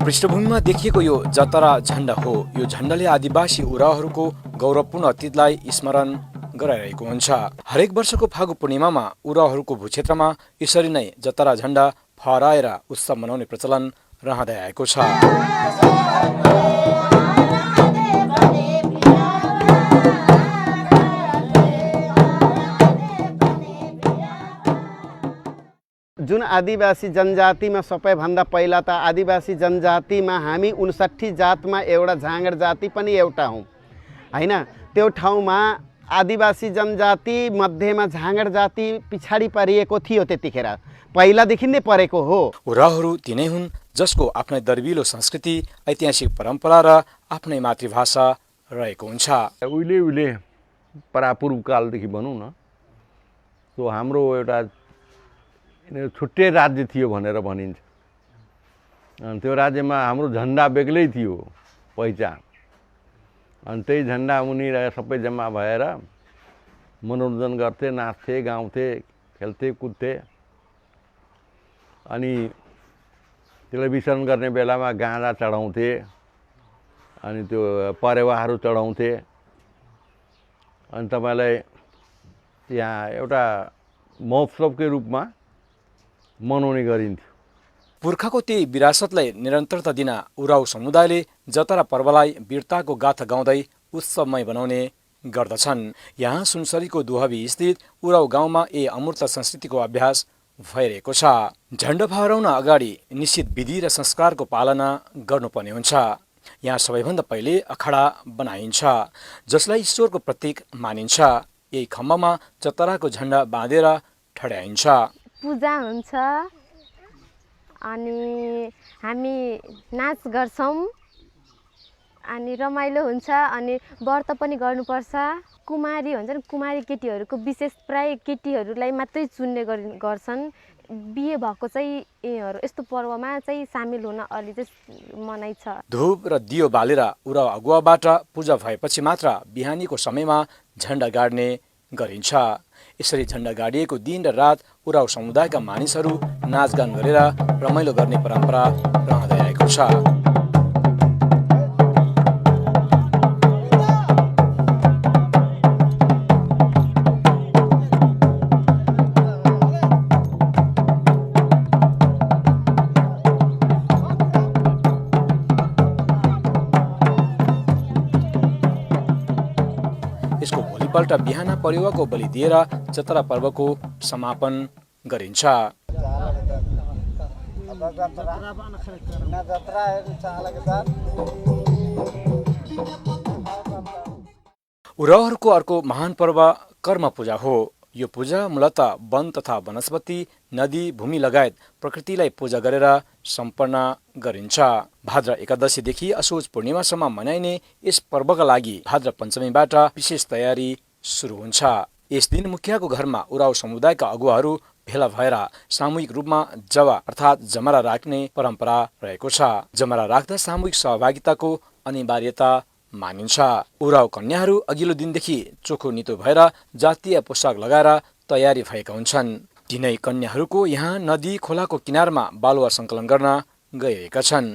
पृष्ठभूमिमा देखिएको यो जतरा झण्डा हो। यो झण्डाले आदिवासी उरावहरूको गौरवपूर्ण अतीतलाई स्मरण गराइरहेको हुन्छ। हरेक वर्षको फागु पूर्णिमामा उरावहरूको भूक्षेत्रमा यसरी नै जतरा झण्डा फहराएर उत्सव मनाउने प्रचलन रहँदै आएको छ। जुन आदिवासी जनजातिमा सबैभन्दा पहिला त आदिवासी जनजातिमा हामी 59 जातमा एउटा झाँगड जाति पनि एउटा हौँ हैन। त्यो ठाउँमा आदिवासी जनजाति मध्येमा झाँगड जाति पिछाडी परिएको थियो, त्यतिखेर पहिलादेखि नै परेको हो। उरावहरू तिनै हुन् जसको आफ्नै दर्बिलो संस्कृति, ऐतिहासिक परम्परा र आफ्नै मातृभाषा रहेको हुन्छ। उहिले उहिले परापूर्व कालदेखि भनौँ न, सो हाम्रो एउटा छुट्टै राज्य थियो भनेर भनिन्छ। अनि त्यो राज्यमा हाम्रो झन्डा बेग्लै थियो, पहिचान। अनि त्यही झन्डा मुनि सबै जम्मा भएर मनोरञ्जन गर्थे, नाच्थे, गाउँथे, खेल्थे, कुद्थे। अनि त्यसलाई विसर्जन गर्ने बेलामा गाँजा चढाउँथे, अनि त्यो परेवाहरू चढाउँथे। अनि तपाईँलाई यहाँ एउटा महोत्सवकै रूपमा मनाउने गरिन्थ्यो। पुर्खाको त्यही विरासतलाई निरन्तरता दिन उराव समुदायले जतरा पर्वलाई वीरताको गाथा गाउँदै उत्सवमय बनाउने गर्दछन्। यहाँ सुनसरीको दुहबी स्थित उराव गाउँमा अमूर्त संस्कृतिको अभ्यास भइरहेको छ। झण्डा फहराउन अगाडि निश्चित विधि र संस्कारको पालना गर्नुपर्ने हुन्छ। यहाँ सबैभन्दा पहिले अखाडा बनाइन्छ, जसलाई ईश्वरको प्रतीक मानिन्छ। यही खम्बामा जतराको झण्डा बाँधेर ठड्याइन्छ। पूजा हुन्छ अनि हामी नाच गर्छौँ अनि रमाइलो हुन्छ अनि व्रत पनि गर्नुपर्छ। कुमारी हुन्छ नि, कुमारी केटीहरूको विशेष प्राय केटीहरूलाई मात्रै चुन्ने गर्छन्। बिहे भएको चाहिँ यस्तो पर्वमा चाहिँ सामेल हुन अलि चाहिँ मनाइ छ। धूप र दियो बालेर उराव अगुवाबाट पूजा भएपछि मात्र बिहानीको समयमा झण्डा गाड्ने गरिन्छ। यसरी झण्डा गाडिएको दिन र रात उराव समुदायका मानिसहरू नाचगान गरेर रमाइलो गर्ने परम्परा रहँदै आएको छ। यसको भोलिपल्ट बिहान परेवाको बलि दिएर जतरा पर्वको समापन गरिन्छ। उरावहरूको अर्को महान पर्व कर्म पूजा हो। यो पूजा मूलतः वन तथा वनस्पति, नदी, भूमि लगायत प्रकृतिलाई पूजा गरेर सम्पन्न गरिन्छ। भाद्र एकादशीदेखि असोज पूर्णिमासम्म मनाइने यस पर्वका लागि भाद्र पञ्चमीबाट विशेष तयारी सुरु हुन्छ। यस दिन मुखियाको घरमा उराव समुदायका अगुवाहरू भेला भएर सामूहिक रूपमा जवा अर्थात् जमरा राख्ने परम्परा रहेको छ। जमरा राख्दा सामूहिक सहभागिताको अनिवार्यता मानिन्छ। उराव कन्याहरू अघिल्लो दिनदेखि चोखो नितो भएर जातीय पोसाक लगाएर तयारी भएका हुन्छन्। तिनै कन्याहरूको यहाँ नदी खोलाको किनारमा बालुवा सङ्कलन गर्न गइरहेका छन्।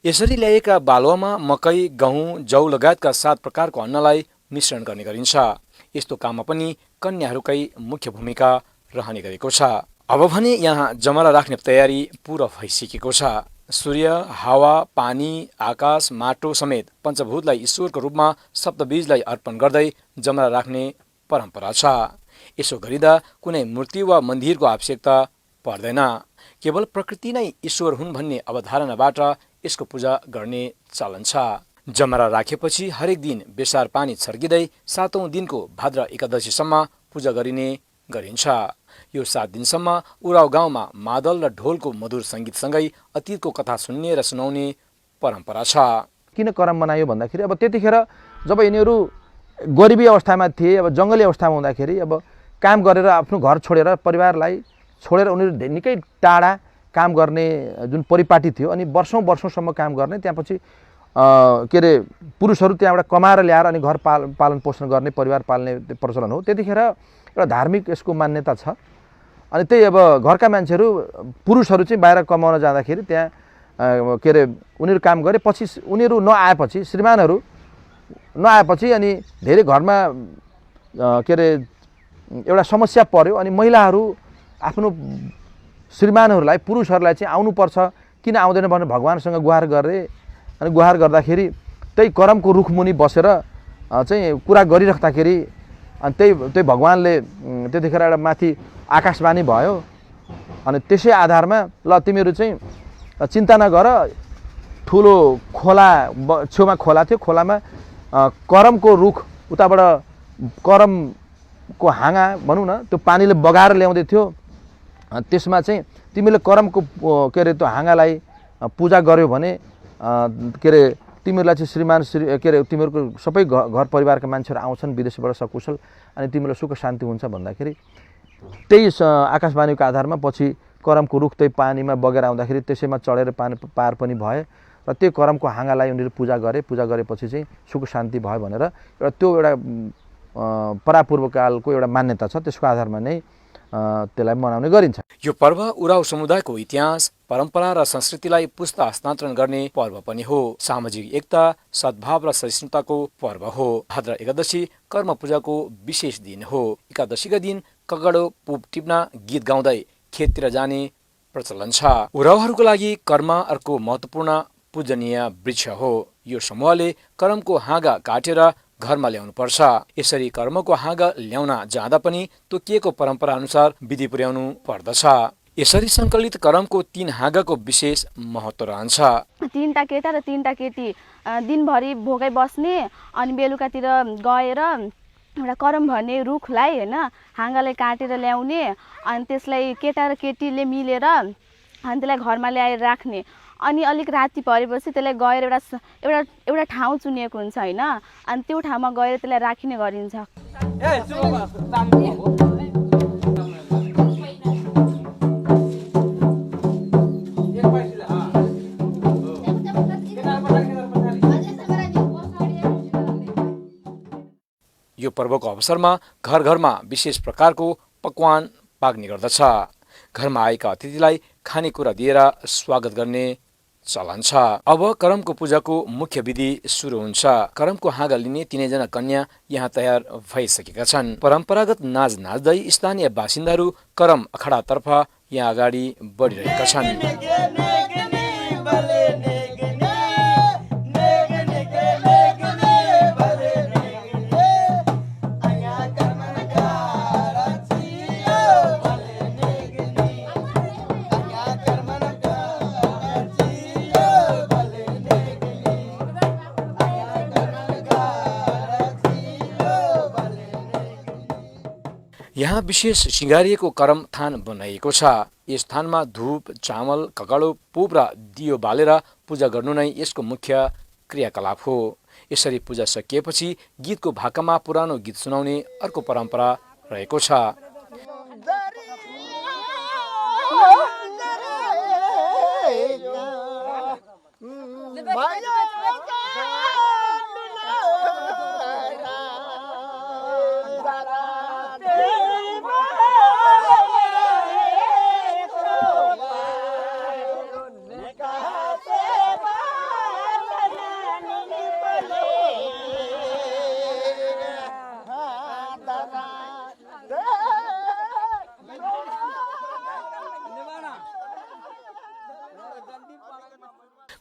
यसरी ल्याएका बालुवामा मकै, गहुँ, जौ लगायतका 7 प्रकारको अन्नलाई मिश्रण गर्ने गरिन्छ। यस्तो काममा पनि कन्याहरूकै मुख्य भूमिका रहने गरेको छ। अब भने यहाँ जमरा राख्ने तयारी पूरा भइसकेको छ। सूर्य, हावा, पानी, आकाश, माटो समेत पञ्चभूतलाई ईश्वरको रूपमा सप्तबीजलाई अर्पण गर्दै जमरा राख्ने परम्परा छ। यसो गरिँदा कुनै मूर्ति वा मन्दिरको आवश्यकता पर्दैन। केवल प्रकृति नै ईश्वर हुन् भन्ने अवधारणाबाट यसको पूजा गर्ने चलन छ। जमरा राखेपछि हरेक दिन बेसार पानी छर्किँदै 7औं दिनको भाद्र एकादशीसम्म पूजा गरिन्छ। यो 7 दिनसम्म उराव गाउँमा मादल र ढोलको मधुर सङ्गीतसँगै अतीतको कथा सुन्ने र सुनाउने परम्परा छ। किन करम बनायो भन्दाखेरि अब त्यतिखेर जब यिनीहरू गरिबी अवस्थामा थिए, अब जङ्गली अवस्थामा हुँदाखेरि अब काम गरेर आफ्नो घर छोडेर परिवारलाई छोडेर उनीहरू निकै टाढा काम गर्ने जुन परिपाटी थियो अनि वर्षौँसम्म काम गर्ने, त्यसपछि के अरे पुरुषहरू त्यहाँबाट कमाएर ल्याएर अनि घर पालन पोषण गर्ने, परिवार पाल्ने प्रचलन हो। त्यतिखेर एउटा धार्मिक यसको मान्यता छ। अनि त्यही अब घरका मान्छेहरू पुरुषहरू चाहिँ बाहिर कमाउन जाँदाखेरि त्यहाँ के अरे उनीहरू काम गरे, पछि उनीहरू नआएपछि श्रीमानहरू नआएपछि अनि धेरै घरमा के अरे एउटा समस्या पर्यो अनि महिलाहरू आफ्नो श्रीमानहरूलाई पुरुषहरूलाई चाहिँ आउनुपर्छ, किन आउँदैन भनेर भगवानसँग गुहार गरे। अनि गुहार गर्दाखेरि त्यही करमको रुखमुनि बसेर चाहिँ कुरा गरिराख्दाखेरि अनि त्यही भगवानले त्यतिखेर एउटा माथि आकाशवाणी भयो। अनि त्यसै आधारमा ल तिमीहरू चाहिँ चिन्ता नगर, ठुलो खोला छेउमा खोला थियो, खोलामा करमको रुख उताबाट करमको हाँगा भनौँ न त्यो पानीले बगाएर ल्याउँदै थियो। त्यसमा चाहिँ तिमीले करमको के अरे त्यो हाँगालाई पूजा गर्यो भने के अरे तिमीहरूलाई चाहिँ श्रीमान के अरे तिमीहरूको सबै घर परिवारका मान्छेहरू आउँछन् विदेशबाट सकुशल अनि तिमीलाई सुख शान्ति हुन्छ भन्दाखेरि त्यही आकाशवाणीको आधारमा पछि करमको रुख त्यही पानीमा बगेर आउँदाखेरि त्यसैमा चढेर पार पनि भए र त्यो करमको हाँगालाई उनीहरूले पूजा गरेपछि चाहिँ सुख शान्ति भयो भनेर एउटा त्यो एउटा परापूर्वकालको एउटा मान्यता छ। त्यसको आधारमा नै त्यसलाई मनाउने गरिन्छ। यो पर्व उराव समुदायको इतिहास, परम्परा र संस्कृतिलाई पुस्ता हस्तान्तरण गर्ने पर्व पनि हो। सामाजिक एकता, सद्भाव र सहिष्णुताको पर्व हो। भाद्र एकादशी कर्म पूजाको विशेष दिन हो। एकादशीका दिन कगडो पुप टिप्न गीत गाउँदै खेततिर जाने प्रचलन छ। उरावहरूको लागि कर्म अर्को महत्त्वपूर्ण पूजनीय वृक्ष हो। यो समूहले कर्मको हाँगा काटेर घरमा ल्याउनु पर्छ। यसरी कर्मको हाँगा ल्याउन जाँदा पनि तोकिएको परम्परा अनुसार विधि पुर्याउनु पर्दछ। यसरी सङ्कलित करमको 3 हाँगाको विशेष महत्त्व रहन्छ। 3टा केटा र 3टा केटी दिनभरि भोकै बस्ने अनि बेलुकातिर गएर एउटा करम भन्ने रुखलाई होइन हाँगालाई काटेर ल्याउने अनि त्यसलाई केटा र केटीले मिलेर अनि त्यसलाई घरमा ल्याएर राख्ने अनि अलिक राति परेपछि त्यसलाई गएर एउटा ठाउँ चुनिएको हुन्छ होइन अनि त्यो ठाउँमा गएर त्यसलाई राखिने गरिन्छ। यो पर्वको अवसरमा घर घरमा विशेष प्रकारको पकवान पाक्ने गर्दछ। घरमा आएका अतिथिलाई खानेकुरा दिएर स्वागत गर्ने चलन छ। अब करमको पूजाको मुख्य विधि सुरु हुन्छ। करमको हाँगा लिने 3 जना कन्या यहाँ तयार भइसकेका छन्। परम्परागत नाच नाच्दै स्थानीय बासिन्दाहरू करम अखाडातर्फ यहाँ अगाडि बढिरहेका छन्। यहाँ विशेष सिँगारिएको करम थान बनाइएको छ। यस थानमा धूप, चामल, ककडो, पुप र दियो बालेर पूजा गर्नु नै यसको मुख्य क्रियाकलाप हो। यसरी पूजा सकिएपछि गीतको भाकामा पुरानो गीत सुनाउने अर्को परम्परा रहेको छ।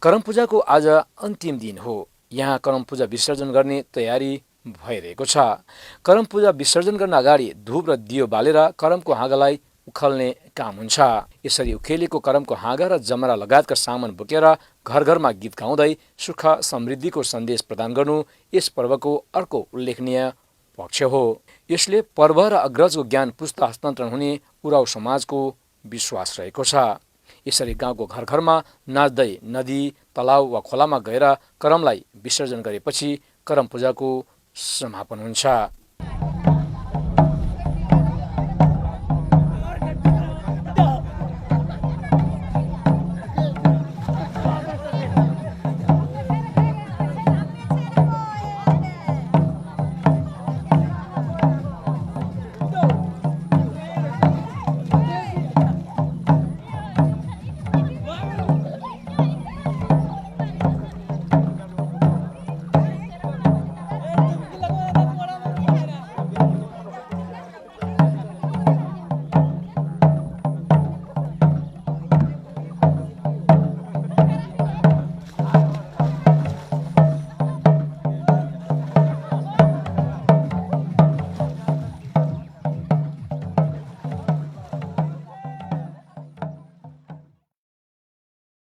करम पूजाको आज अन्तिम दिन हो। यहाँ करम पूजा विसर्जन गर्ने तयारी भइरहेको छ। करम पूजा विसर्जन गर्न अगाडि धूप र दियो बालेर करमको हाँगालाई उखाल्ने काम हुन्छ। यसरी उखेलिएको करमको हाँगा र जमरा लगायतका सामान बोकेर घर घरमा गीत गाउँदै सुख समृद्धिको सन्देश प्रदान गर्नु यस पर्वको अर्को उल्लेखनीय पक्ष हो। यसले पर्व र अग्रजको ज्ञान पुस्ता हस्तान्तरण हुने उराव समाजको विश्वास रहेको छ। यसरी गाउँको घर घरमा नाच्दै नदी तलाउ वा खोलामा गएर करमलाई विसर्जन गरेपछि करम पूजाको समापन हुन्छ।